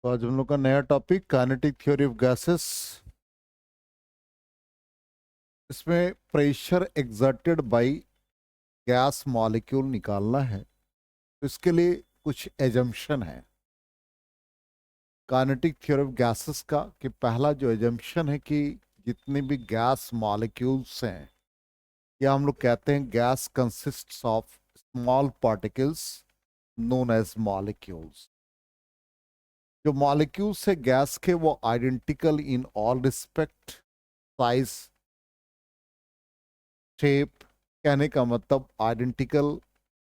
तो आज हम लोग का नया topic kinetic theory of gases. इसमें pressure exerted by gas molecule निकालना है। तो इसके लिए कुछ एजम्पशन है काइनेटिक थ्योरी ऑफ गैसेस का कि पहला जो एजम्पशन है कि जितने भी गैस मॉलिक्यूल्स हैं या हम लोग कहते हैं gas consists of small particles known as molecules. जो मॉलिक्यूल्स है गैस के वो identical in all respect, size, shape, कहने का मतलब आइडेंटिकल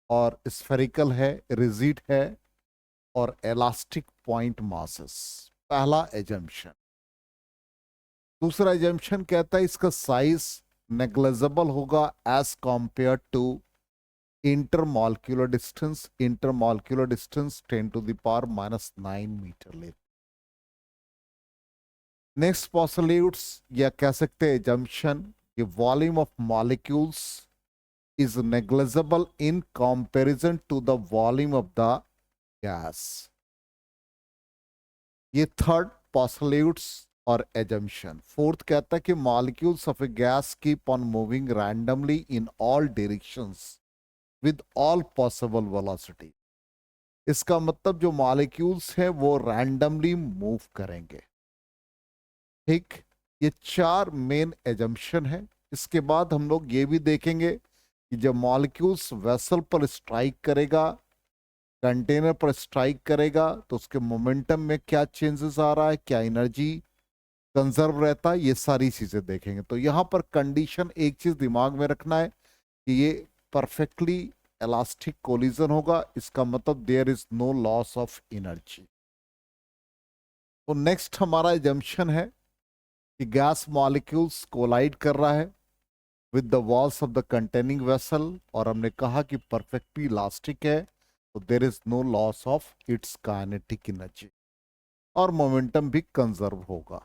और स्फेरिकल है, रिजिड है और इलास्टिक पॉइंट मासेस। पहला एजम्पशन। दूसरा एजम्पशन कहता है इसका साइज नेग्लिजिबल होगा as compare to intermolecular distance. Intermolecular distance 10⁻⁹ metre ले। नेक्स्ट पॉसिल्यूट्स या कह सकते हैं एजम्पशन कि volume of molecules is negligible in comparison to the volume of the gas. ये थर्ड postulates और assumption। फोर्थ कहता है कि molecules of a gas keep on moving randomly in all directions with all possible velocity। इसका मतलब जो molecules हैं वो randomly move करेंगे। ठीक, ये चार मेन assumption है। इसके बाद हम लोग ये भी देखेंगे कि जब मॉलिक्यूल्स वेसल पर स्ट्राइक करेगा, कंटेनर पर स्ट्राइक करेगा, तो उसके मोमेंटम में क्या चेंजेस आ रहा है, क्या एनर्जी कंजर्व रहता है, ये सारी चीजें देखेंगे। तो यहां पर कंडीशन एक चीज दिमाग में रखना है कि ये परफेक्टली इलास्टिक कोलिजन होगा। इसका मतलब there is no loss of energy. तो नेक्स्ट हमारा एजम्पशन है कि गैस मॉलिक्यूल्स कोलाइड कर रहा है with the walls of the containing vessel, और हमने कहा कि परफेक्टली इलास्टिक है, तो there is no loss of its kinetic energy और मोमेंटम भी कंजर्व होगा।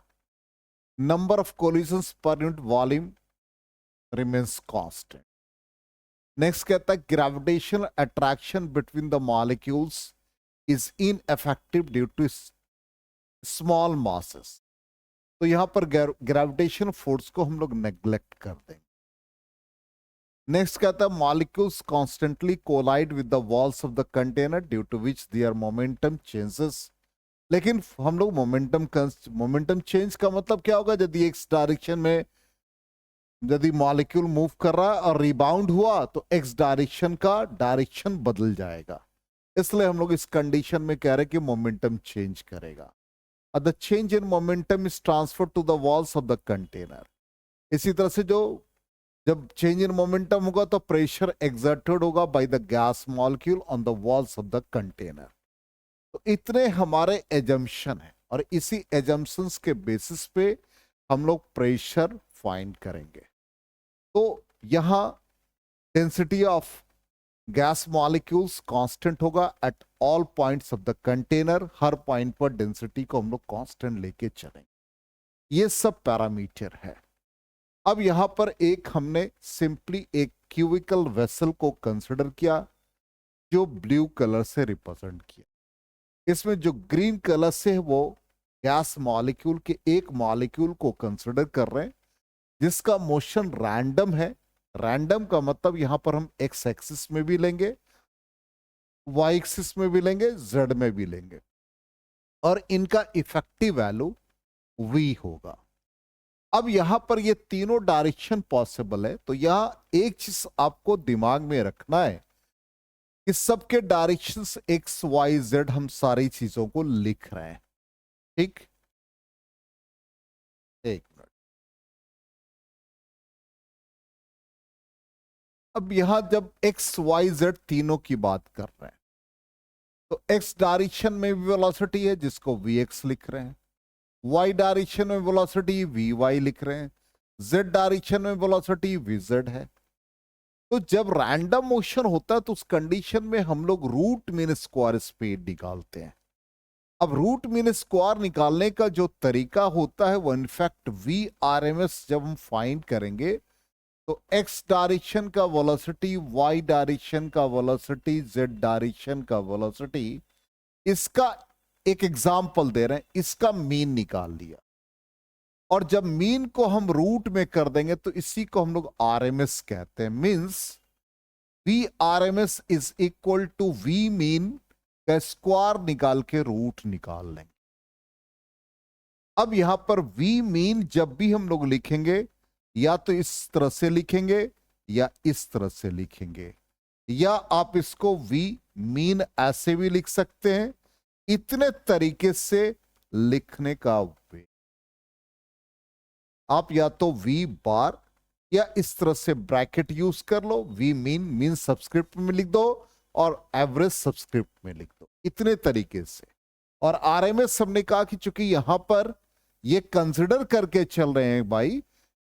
Number of collisions per unit volume remains constant. Next कहता है gravitational attraction between the molecules is ineffective due to small masses. तो यहां पर ग्रेविटेशन फोर्स को हम लोग नेग्लेक्ट कर देंगे। नेक्स्ट कहता है molecules constantly collide with the walls of the container due to which their momentum changes. लेकिन हम लोग मोमेंटम चेंज का मतलब क्या होगा? यदि एक्स डायरेक्शन में यदि मॉलिक्यूल मूव कर रहा है और रिबाउंड हुआ तो एक्स डायरेक्शन का डायरेक्शन बदल जाएगा। इसलिए हम लोग इस कंडीशन में कह रहे हैं कि मोमेंटम चेंज करेगा। The change in momentum is transfer to the walls of the container. इसी तरह से जो जब चेंज इन मोमेंटम होगा तो प्रेशर एक्सर्टेड होगा bye the gas molecule on the walls of the container. तो इतने हमारे एजम्पशन है और इसी एजम्पशंस के बेसिस पे हम लोग प्रेशर फाइंड करेंगे। तो यहां density of gas molecules constant होगा at all points of the container. हर पॉइंट पर डेंसिटी को हम लोग कांस्टेंट लेके चलेंगे। ये सब पैरामीटर है। अब यहां पर एक हमने सिंपली एक क्यूबिकल वेसल को कंसिडर किया जो ब्लू कलर से रिप्रेजेंट किया। इसमें जो ग्रीन कलर से है वो गैस मॉलिक्यूल के एक मॉलिक्यूल को कंसिडर कर रहे हैं जिसका मोशन रैंडम है। रैंडम का मतलब यहां पर हम एक्स एक्सिस में भी लेंगे, वाई एक्सिस में भी लेंगे, जेड में भी लेंगे, और इनका इफेक्टिव वैल्यू वी होगा। अब यहां पर ये तीनों डायरेक्शन पॉसिबल है। तो यहां एक चीज आपको दिमाग में रखना है कि सबके डायरेक्शंस एक्स वाई जेड हम सारी चीजों को लिख रहे हैं। ठीक, एक मिनट। अब यहां जब एक्स वाई जेड तीनों की बात कर रहे हैं तो एक्स डायरेक्शन में भी वेलोसिटी है जिसको वी एक्स लिख रहे हैं, वाई डायरेक्शन में वेलोसिटी वी वाई लिख रहे हैं, जेड डायरेक्शन में वेलोसिटी वी जेड है। तो जब रैंडम मोशन होता है तो उस कंडीशन में हम लोग रूट मीन स्क्वायर स्पीड निकालते हैं। अब रूट मीन स्क्वायर निकालने का जो तरीका होता है वो in fact V R M S जब हम फाइंड करेंगे तो एक्स डायरेक्शन का वेलोसिटी, वाई डायरेक्शन का वेलोसिटी, जेड डायरेक्शन का वेलोसिटी, इसका एक एग्जाम्पल दे रहे हैं, इसका मीन निकाल लिया, और जब मीन को हम रूट में कर देंगे तो इसी को हम लोग आरएमएस कहते हैं। Means V RMS is equal to V mean का स्क्वायर निकाल के रूट निकाल लेंगे। अब यहां पर वी मीन जब भी हम लोग लिखेंगे, या तो इस तरह से लिखेंगे या इस तरह से लिखेंगे, या आप इसको वी मीन ऐसे भी लिख सकते हैं। इतने तरीके से लिखने का वे, आप या तो वी बार या इस तरह से ब्रैकेट यूज कर लो, वी मीन सब्सक्रिप्ट में लिख दो और एवरेज सब्सक्रिप्ट में लिख दो, इतने तरीके से। और आरएमएस हमने कहा कि चूंकि यहां पर ये कंसिडर करके चल रहे हैं भाई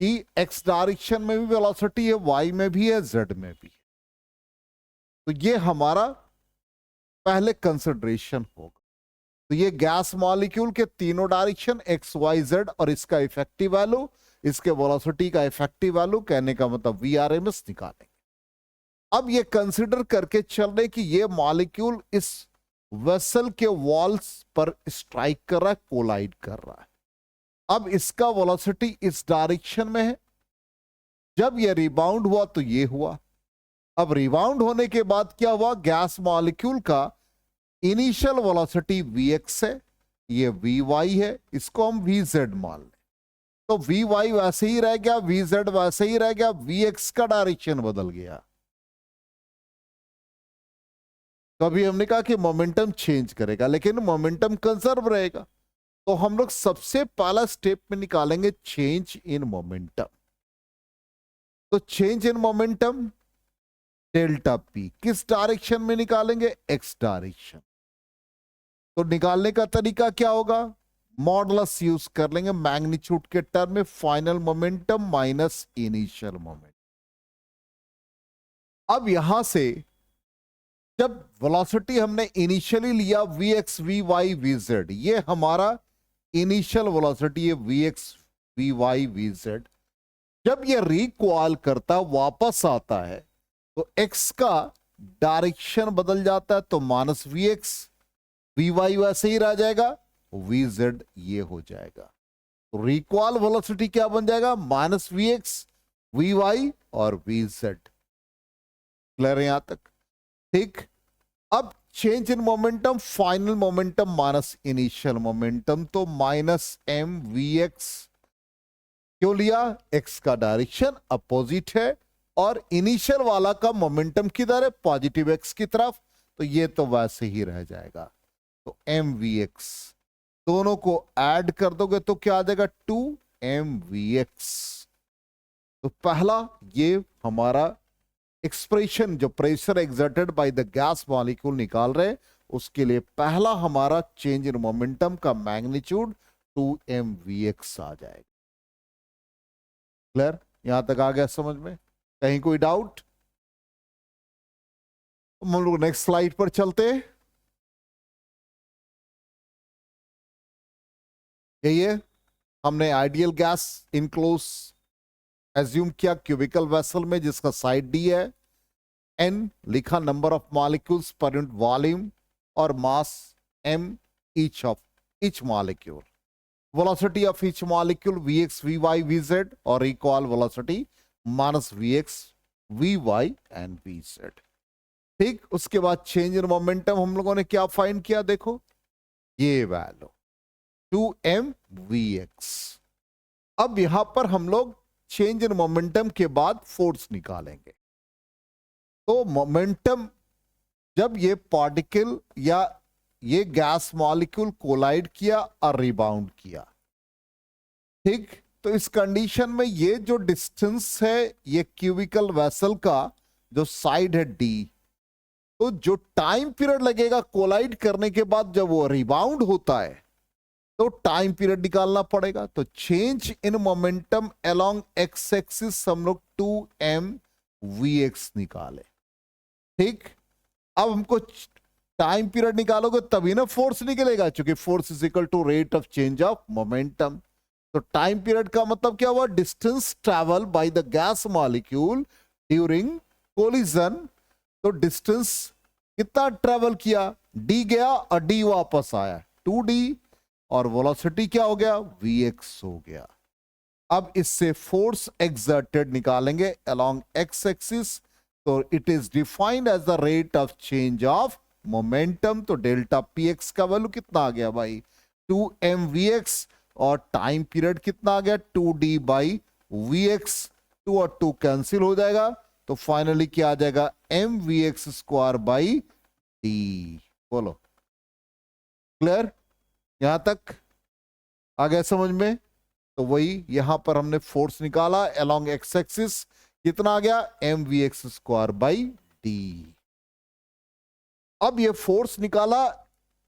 कि एक्स डायरेक्शन में भी वेलोसिटी है, वाई में भी है, जेड में भी है, तो ये हमारा पहले कंसिडरेशन होगा। तो ये गैस मॉलिक्यूल के तीनों डायरेक्शन एक्स वाई जेड और इसका इफेक्टिव वैल्यू, इसके वेलोसिटी का इफेक्टिव वैल्यू, कहने का मतलब वीआरएमएस निकालेंगे। अब ये कंसिडर करके चल रहे कि ये मॉलिक्यूल इस वेसल के वॉल्स पर स्ट्राइक कर रहा है, कोलाइड कर रहा है। अब इसका वेलोसिटी इस डायरेक्शन में है, जब ये रिबाउंड हुआ तो ये हुआ। अब रिबाउंड होने के बाद क्या हुआ, गैस मॉलिक्यूल का इनिशियल वेलोसिटी vx है, ये vy है, इसको हम vz मान लें, तो vy वैसे ही रह गया, vz वैसे ही रह गया, vx का डायरेक्शन बदल गया। तो अभी हमने कहा कि मोमेंटम चेंज करेगा लेकिन मोमेंटम कंजर्व रहेगा, तो हम लोग सबसे पहला स्टेप में निकालेंगे चेंज इन मोमेंटम। तो change in momentum delta P किस डायरेक्शन में निकालेंगे, एक्स डायरेक्शन। तो निकालने का तरीका क्या होगा, मॉडुलस यूज कर लेंगे मैग्नीट्यूड के टर्म में, final momentum minus initial momentum. अब यहां से जब वेलोसिटी हमने इनिशियली लिया vx vy vz, ये हमारा इनिशियल वेलोसिटी है vx vy vz। जब ये रिकॉइल करता वापस आता है तो x का डायरेक्शन बदल जाता है, तो माइनस vx, vy वैसे ही रह जाएगा, vz ये हो जाएगा। तो रिकॉइल वेलोसिटी क्या बन जाएगा, माइनस vx vy और vz। क्लियर है यहां तक, ठीक। अब change in momentum, final momentum minus initial momentum, तो माइनस एम वी एक्स। क्यों लिया, एक्स का डायरेक्शन अपोजिट है और इनिशियल वाला का मोमेंटम किधर है, पॉजिटिव एक्स की तरफ, तो ये तो वैसे ही रह जाएगा। तो एम वी एक्स दोनों को ऐड कर दोगे तो क्या आ जाएगा, 2mvx। तो पहला ये हमारा एक्सप्रेशन जो pressure exerted bye the gas molecule निकाल रहे, उसके लिए पहला हमारा चेंज इन मोमेंटम का मैग्नीट्यूड 2mvx आ जाएगा। क्लियर, यहां तक आ गया समझ में, कहीं कोई डाउट? हम लोग नेक्स्ट स्लाइड पर चलते हैं। ये हमने आइडियल गैस इनक्लोज एज्यूम किया क्यूबिकल वेसल में जिसका साइड डी है, एन लिखा नंबर ऑफ मॉलिक्यूल्स पर यूनिट वॉल्यूम और मास m each of each molecule, velocity of each molecule vx vy vz और equal velocity minus vx vy and vz। ठीक, उसके बाद चेंज इन मोमेंटम हम लोगों ने क्या फाइंड किया, देखो ये वैल्यू 2mvx। अब यहां पर हम लोग चेंज इन मोमेंटम के बाद फोर्स निकालेंगे। तो मोमेंटम जब ये पार्टिकल या ये गैस मॉलिक्यूल कोलाइड किया और रिबाउंड किया, ठीक, तो इस कंडीशन में ये जो डिस्टेंस है ये क्यूबिकल वेसल का जो साइड है डी, तो जो टाइम पीरियड लगेगा कोलाइड करने के बाद जब वो रिबाउंड होता है तो टाइम पीरियड निकालना पड़ेगा। तो change in momentum along X axis हम लोग 2mvx निकाले। ठीक, अब हमको टाइम पीरियड निकालोगे तभी ना फोर्स निकलेगा, क्योंकि force is equal to rate of change of momentum. तो टाइम पीरियड का मतलब क्या हुआ, distance travel by the gas molecule during collision. तो डिस्टेंस कितना ट्रेवल किया, डी गया और डी वापस आया, 2d और वेलोसिटी क्या हो गया, vx हो गया। अब इससे फोर्स एक्सर्टेड निकालेंगे अलोंग एक्स एक्सिस, तो it is defined as the rate of change of momentum. तो डेल्टा पी एक्स का वैल्यू कितना आ गया भाई, 2mvx, और टाइम पीरियड कितना आ गया, 2d बाई vx। 2 और 2 कैंसिल हो जाएगा, तो फाइनली क्या आ जाएगा, mvx स्क्वायर बाई d। बोलो क्लियर, यहां तक आ गया समझ में। तो वही यहां पर हमने फोर्स निकाला अलोंग एक्स एक्सिस, कितना आ गया, mvx स्क्वायर बाई d। अब ये फोर्स निकाला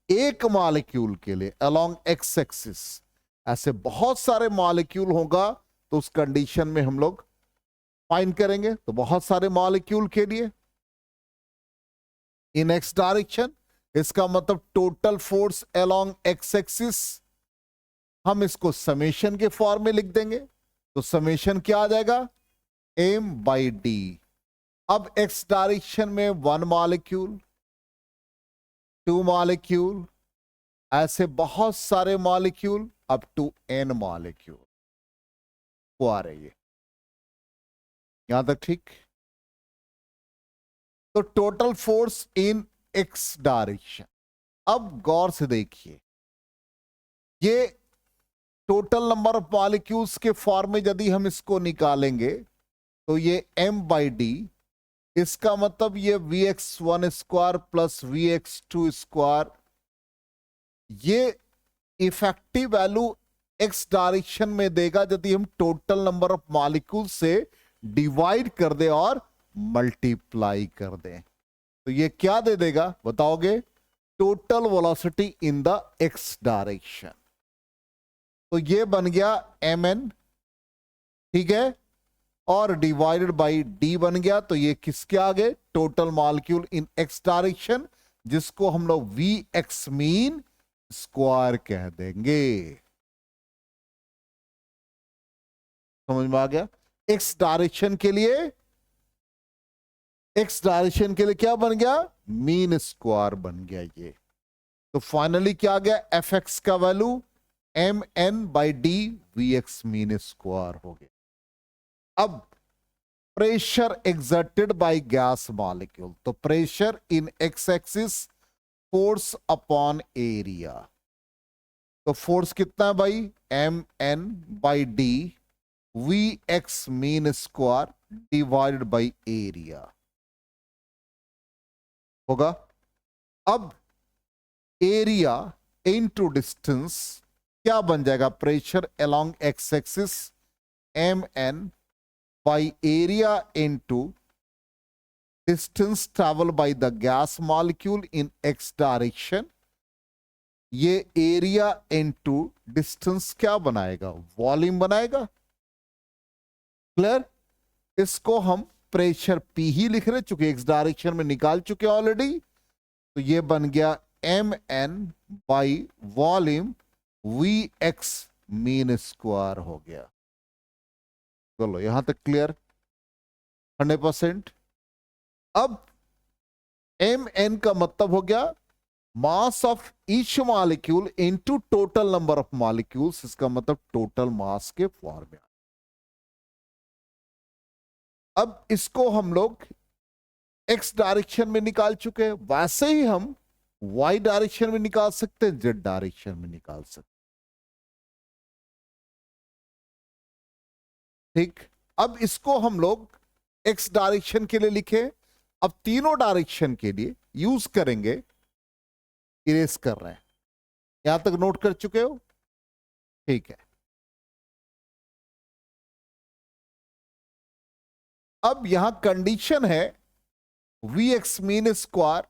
एक मॉलिक्यूल के लिए अलोंग एक्स एक्सिस, ऐसे बहुत सारे मॉलिक्यूल होगा तो उस कंडीशन में हम लोग फाइंड करेंगे। तो बहुत सारे मॉलिक्यूल के लिए इन एक्स डायरेक्शन, इसका मतलब total force along X axis, हम इसको समेशन के फॉर्म में लिख देंगे। तो समेशन क्या आ जाएगा, m बाई डी। अब एक्स डायरेक्शन में 1 मॉलिक्यूल, 2 मॉलिक्यूल, ऐसे बहुत सारे molecule up to n molecule को आ रही है, यहां तक ठीक। तो total force in X direction, अब गौर से देखिए, ये टोटल नंबर ऑफ मॉलिक्यूल्स के फॉर्म में यदि हम इसको निकालेंगे तो ये m बाई डी, इसका मतलब ये vx1 square plus vx2 square, ये इफेक्टिव वैल्यू एक्स डायरेक्शन में देगा यदि हम टोटल नंबर ऑफ मॉलिक्यूल से डिवाइड कर दे और मल्टीप्लाई कर दें। तो ये क्या दे देगा बताओगे, total velocity in the x direction. तो ये बन गया mn, ठीक है, और डिवाइडेड बाई d बन गया। तो ये किसके आगे, total molecule in X direction, जिसको हम लोग vx मीन स्क्वायर कह देंगे। समझ में आ गया। एक्स डायरेक्शन के लिए, एक्स डायरेक्शन के लिए क्या बन गया, मीन स्क्वायर बन गया ये। तो फाइनली क्या आ गया, एफ एक्स का value mn by D vx mean square हो गया। अब pressure exerted by gas molecule, तो pressure in X axis, force upon area. तो फोर्स कितना है भाई, mn by D vx mean square divided by area होगा। अब एरिया इनटू डिस्टेंस क्या बन जाएगा, pressure along X axis mn by area into distance travel by the gas molecule in X direction. ये एरिया इनटू डिस्टेंस क्या बनाएगा, volume बनाएगा। Clear, इसको हम प्रेशर P ही लिख रहे, चूंकि एक्स डायरेक्शन में निकाल चुके ऑलरेडी। तो ये बन गया mn by volume vx mean square हो गया। चलो यहां तक क्लियर 100%। अब mn का मतलब हो गया mass of each molecule into total number of molecules, इसका मतलब टोटल मास के फॉर्म में। अब इसको हम लोग एक्स डायरेक्शन में निकाल चुके हैं, वैसे ही हम वाई डायरेक्शन में निकाल सकते हैं, जेड डायरेक्शन में निकाल सकते हैं। ठीक, अब इसको हम लोग एक्स डायरेक्शन के लिए लिखे, अब तीनों डायरेक्शन के लिए यूज करेंगे, इरेज कर रहे हैं। यहां तक नोट कर चुके हो, ठीक है। अब यहां कंडीशन है vx mean square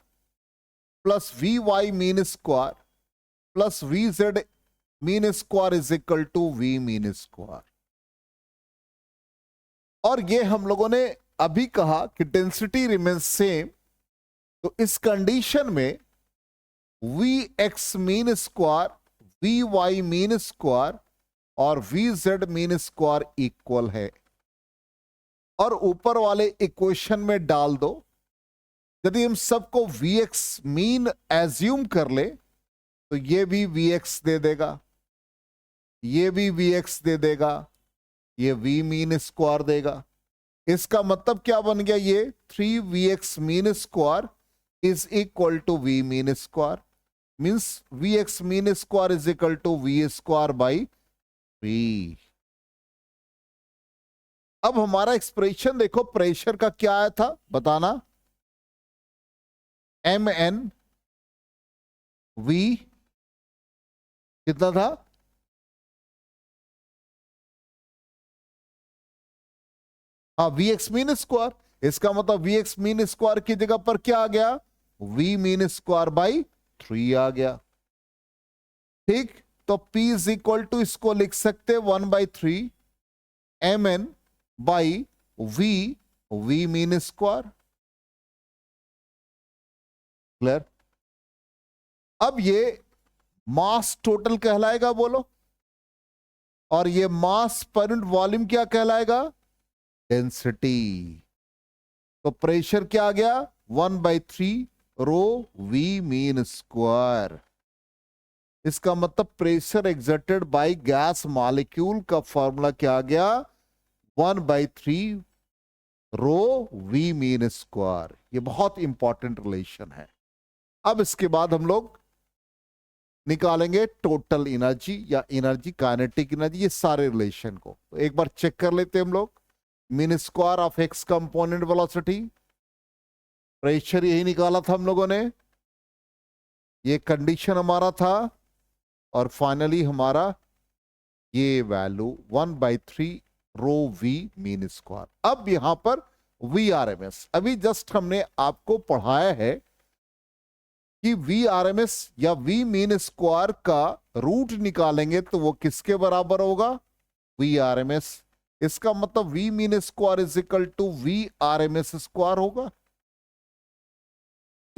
plus vy mean square plus vz mean square is equal to v mean square. और ये हम लोगों ने अभी कहा कि डेंसिटी रिमेन्स सेम, तो इस कंडीशन में vx mean square, vy mean square और vz मीन स्क्वायर इक्वल है। और ऊपर वाले इक्वेशन में डाल दो। यदि हम सबको vx मीन एज्यूम कर ले तो ये भी Vx दे देगा, ये भी Vx दे देगा, ये V मीन स्क्वायर देगा। इसका मतलब क्या बन गया, ये 3Vx mean square is equal to V mean square, means Vx mean square is equal to V square by 3। अब हमारा एक्सप्रेशन देखो, प्रेशर का क्या आया था बताना, mn V कितना था, हाँ Vx मीन स्क्वायर। इसका मतलब Vx मीन स्क्वायर की जगह पर क्या आ गया, V मीन स्क्वायर बाई 3 आ गया। ठीक, तो P इज इक्वल टू, इसको लिख सकते 1/3 mn by V mean square. Clear. अब ये मास टोटल कहलाएगा बोलो, और ये मास पर यूनिट वॉल्यूम क्या कहलाएगा, डेंसिटी। तो प्रेशर क्या आ गया, 1/3 रो V मीन स्क्वायर। इसका मतलब pressure exerted by gas molecule का फॉर्मूला क्या आ गया, 1/3 रो V मीन स्क्वायर। ये बहुत इंपॉर्टेंट रिलेशन है। अब इसके बाद हम लोग निकालेंगे टोटल एनर्जी या एनर्जी, काइनेटिक एनर्जी, ये सारे रिलेशन को तो एक बार चेक कर लेते हैं हम लोग। Mean square of x component velocity, pressure यही निकाला था हम लोगों ने, ये कंडीशन हमारा था, और फाइनली हमारा ये वैल्यू 1/3 रो V मीन स्क्वायर। अब यहां पर VRMS, अभी जस्ट हमने आपको पढ़ाया है कि VRMS या V मीन स्क्वायर का रूट निकालेंगे तो वो किसके बराबर होगा, VRMS। इसका मतलब V mean square is equal to VRMS square होगा।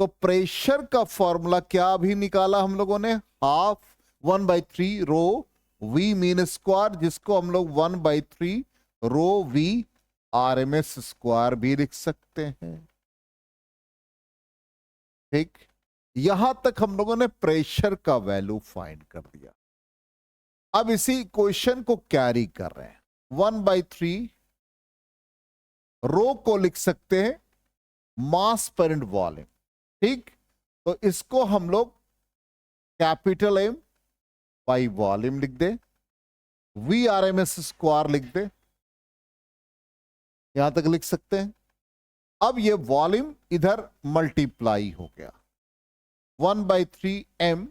तो प्रेशर का फॉर्मूला क्या अभी निकाला हम लोगों ने, हाफ 1/3 रो V मीन स्क्वायर, जिसको हम लोग 1/3 रो V RMS स्क्वायर भी लिख सकते हैं। ठीक, यहां तक हम लोगों ने प्रेशर का वैल्यू फाइंड कर दिया। अब इसी क्वेश्चन को कैरी कर रहे हैं, 1/3 रो को लिख सकते हैं मास पर यूनिट वॉल्यूम। ठीक, तो इसको हम लोग कैपिटल M बाई वॉल्यूम लिख दे, VRMS स्क्वायर लिख दे, यहां तक लिख सकते हैं। अब ये वॉल्यूम इधर मल्टीप्लाई हो गया, 1/3 M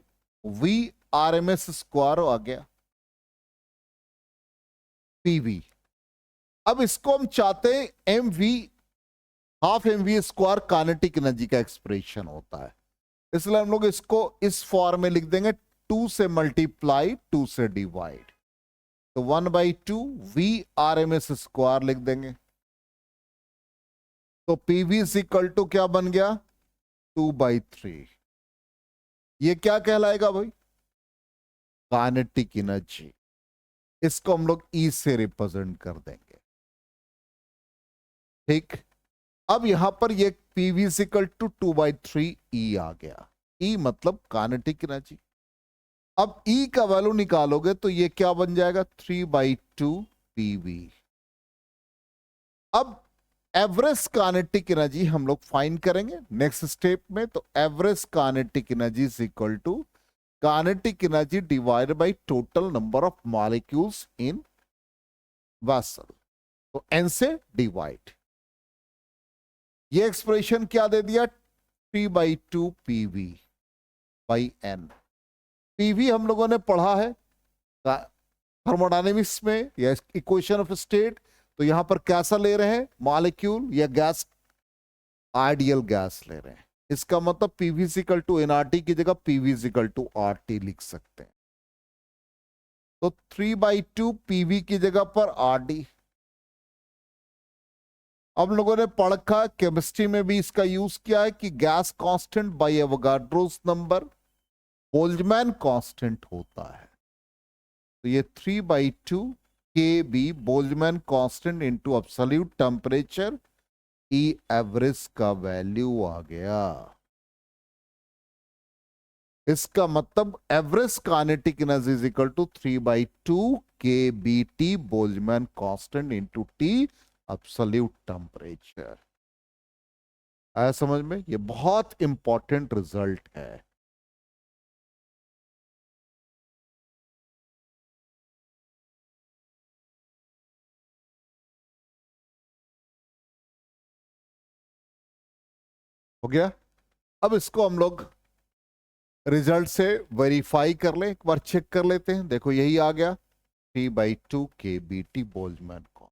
VRMS स्क्वायर आ गया PV। अब इसको हम चाहते हैं MV, half MV square kinetic energy का एक्सप्रेशन होता है, इसलिए हम लोग इसको इस फॉर्म में लिख देंगे, 2 से मल्टीप्लाई 2 से डिवाइड, तो 1/2 VRMS स्क्वायर लिख देंगे। तो PV इज इक्वल टू क्या बन गया, 2/3। ये क्या कहलाएगा भाई, काइनेटिक एनर्जी। इसको हम लोग E से रिप्रेजेंट कर देंगे। ठीक, अब यहां पर ये PV is equal to 2/3 E आ गया, E मतलब काइनेटिक एनर्जी। अब E का वैल्यू निकालोगे तो ये क्या बन जाएगा, 3/2 PV। अब एवरेज काइनेटिक एनर्जी हम लोग फाइंड करेंगे नेक्स्ट स्टेप में। तो average kinetic energy is equal to kinetic energy divide by total number of molecules in vessel, तो N से डिवाइड। ये एक्सप्रेशन क्या दे दिया, 3/2 PV बाई N। PV हम लोगों ने पढ़ा है थर्मोडायनेमिक्स में या इक्वेशन ऑफ स्टेट, तो यहां पर कैसा ले रहे हैं, मॉलिक्यूल या गैस, आइडियल गैस ले रहे हैं। इसका मतलब PV इक्वल टू nRT की जगह PV इक्वल टू RT लिख सकते हैं। तो 3/2 PV की जगह पर RD। अब लोगों ने पढ़ा, केमिस्ट्री में भी इसका यूज किया है कि gas constant by Avogadro's number Boltzmann constant होता है। तो ये 3/2 KB Boltzmann constant into absolute temperature E average का वैल्यू आ गया। इसका मतलब average kinetic energy is equal to 3/2 kBT Boltzmann constant into T absolute temperature. आया समझ में? ये बहुत इंपॉर्टेंट रिजल्ट है। हो गया? अब इसको हम लोग रिजल्ट से वेरीफाई कर लें, एक बार चेक कर लेते हैं। देखो यही आ गया 3/2 kBT बोल्ट्जमैन का।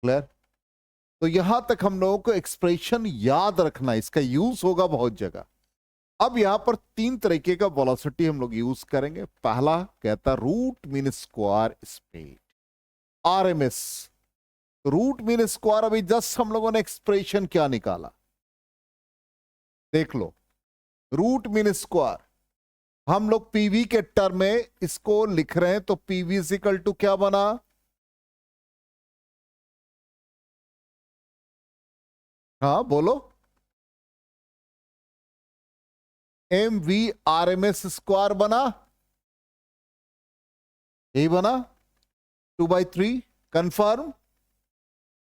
क्लियर? तो यहां तक हम लोगों को एक्सप्रेशन याद रखना, इसका यूज होगा बहुत जगह। अब यहां पर तीन तरीके का वेलोसिटी हम लोग यूज करेंगे। पहला कहता root mean square speed, RMS. Root mean square, अभी जस्ट हम लोगों ने एक्सप्रेशन क्या निकाला देख लो। रूट मीन स्क्वायर हम लोग पीवी के टर्म में इसको लिख रहे हैं, तो पीवी इक्वल टू क्या बना? हाँ बोलो। MV/RMS² बना, यही बना 2/3। कंफर्म?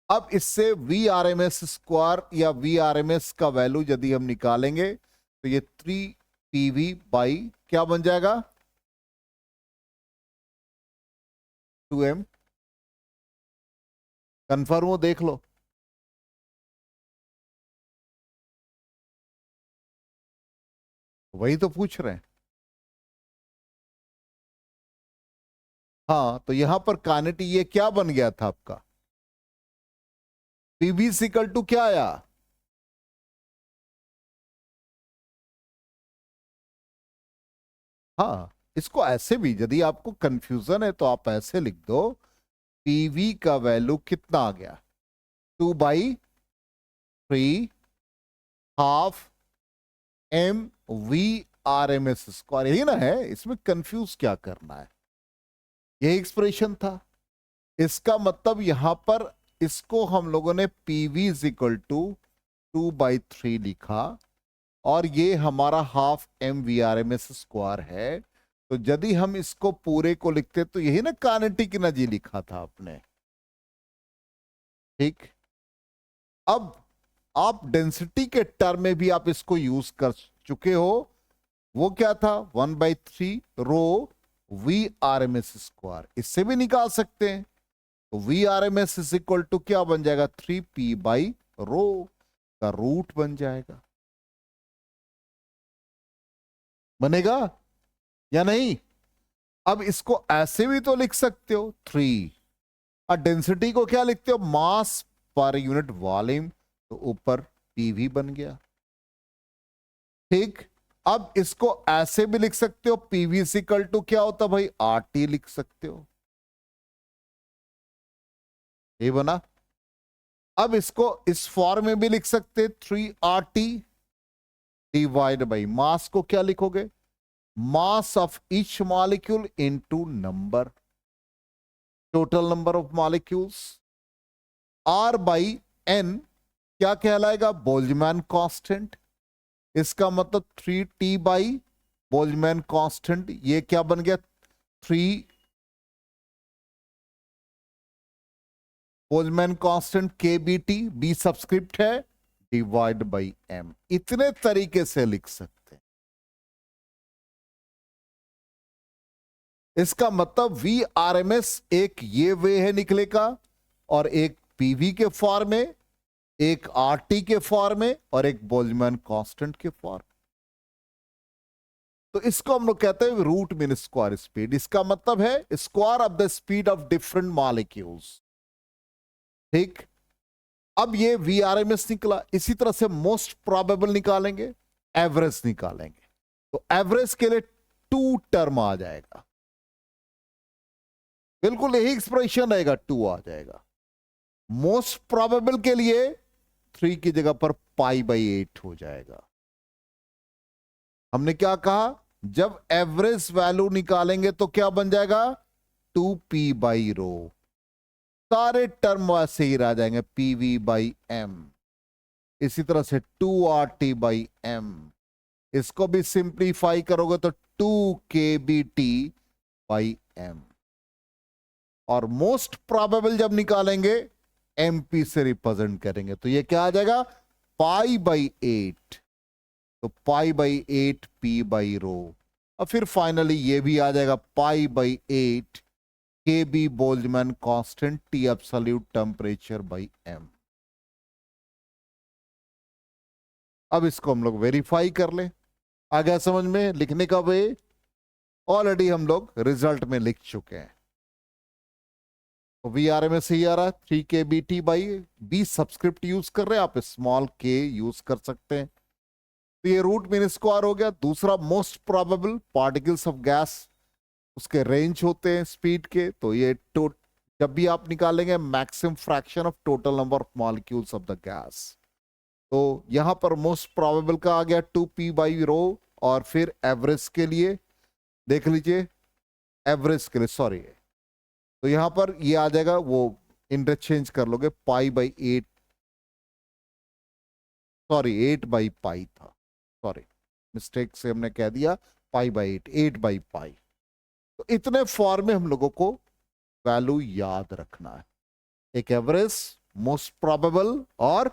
अब इससे VRMS² या VRMS का वैल्यू यदि हम निकालेंगे तो ये 3PV बाई क्या बन जाएगा? 2M। कंफर्म हो? देख लो। वही तो पूछ रहे हैं। हाँ, तो यहां पर काइनेटिक ये क्या बन गया था आपका? पीवी इक्वल टू क्या आया? हाँ, इसको ऐसे भी यदि आपको कंफ्यूजन है तो आप ऐसे लिख दो, पीवी का वैल्यू कितना आ गया? 2/3 हाफ MV/RMS²। यही ना है, इसमें कंफ्यूज क्या करना है? यही एक्सप्रेशन था। इसका मतलब यहां पर इसको हम लोगों ने पीवी इज इक्वल टू 2/3 लिखा, और ये हमारा हाफ MV/RMS² है। तो यदि हम इसको पूरे को लिखते तो यही ना काइनेटिक एनर्जी लिखा था आपने। ठीक। अब आप डेंसिटी के टर्म में भी आप इसको यूज कर चुके हो। वो क्या था? 1/3 ρ V/RMS²। इससे भी निकाल सकते हैं। तो VRMS इज इक्वल टू क्या बन जाएगा? 3P/ρ का रूट बन जाएगा। बनेगा या नहीं? अब इसको ऐसे भी तो लिख सकते हो 3, और डेंसिटी को क्या लिखते हो? मास पर यूनिट वॉल्यूम। तो ऊपर पीवी बन गया। ठीक। अब इसको ऐसे भी लिख सकते हो, पीवी इक्वल टू क्या होता भाई? RT लिख सकते हो। ये बना। अब इसको इस फॉर्म में भी लिख सकते 3RT डिवाइड बाई मास को क्या लिखोगे? Mass of each molecule into number, total number of molecules. R/N क्या कहलाएगा? Boltzmann constant. इसका मतलब 3T/ बोल्ट्जमैन कांस्टेंट, ये क्या बन गया? 3 Boltzmann constant KBT, B subscript है, डिवाइड बाई M। इतने तरीके से लिख सकते हैं। इसका मतलब VRMS एक ये वे है निकले का, और एक PV के फॉर्म में, एक RT के फॉर्म में, और एक बोल्ट्जमैन कांस्टेंट के फॉर्म। तो इसको हम लोग कहते हैं रूट मीन स्क्वायर स्पीड। इसका मतलब है square of the speed of different molecules. ठीक। अब ये VRMS निकला, इसी तरह से मोस्ट प्रोबेबल निकालेंगे, एवरेज निकालेंगे। तो एवरेज के लिए 2 टर्म आ जाएगा, बिल्कुल यही एक्सप्रेशन रहेगा, 2 आ जाएगा। मोस्ट प्रोबेबल के लिए 3 की जगह पर π/8 हो जाएगा। हमने क्या कहा? जब एवरेज वैल्यू निकालेंगे तो क्या बन जाएगा? 2P/ρ। सारे टर्म वैसे ही रह जाएंगे, PV/M। इसी तरह से 2RT/M, इसको भी सिंप्लीफाई करोगे तो 2 kBT/m। और मोस्ट प्रोबेबल जब निकालेंगे MP से रिप्रेजेंट करेंगे तो ये क्या आ जाएगा, π/8। तो π/8 P/ρ। और फिर फाइनली ये भी आ जाएगा π/8 KB Boltzmann constant T absolute temperature by m। अब इसको हम लोग वेरीफाई कर लें। आ गया समझ में लिखने का वे? ऑलरेडी हम लोग रिजल्ट में लिख चुके हैं। तो VRMS ही आ रहा है 3 kBT/b सब्सक्रिप्ट यूज कर रहे हैं, आप स्मॉल k यूज कर सकते हैं। तो ये रूट मीन स्क्वायर हो गया। दूसरा most probable particles of gas, उसके रेंज होते हैं स्पीड के। तो ये जब भी आप निकालेंगे maximum fraction of total number of molecules of the gas, तो यहां पर मोस्ट प्रोबेबल का आ गया 2p/ρ। और फिर एवरेज के लिए देख लीजिए, एवरेज के लिए सॉरी, तो यहां पर ये आ जाएगा, वो इंटरचेंज कर लोगे π/8, सॉरी 8/π था, सॉरी मिस्टेक से हमने कह दिया π/8, 8/π। तो इतने फॉर्म में हम लोगों को वैल्यू याद रखना है, एक एवरेज, मोस्ट प्रोबेबल और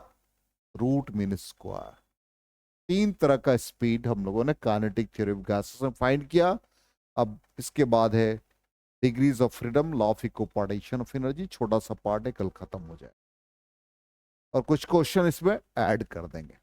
रूट मीन स्क्वायर। 3 तरह का स्पीड हम लोगों ने काइनेटिक थ्योरी ऑफ गैसेस में फाइंड किया। अब इसके बाद है degrees of freedom, law of equipartition of energy. छोटा सा पार्ट है, कल खत्म हो जाए और कुछ क्वेश्चन इसमें ऐड कर देंगे।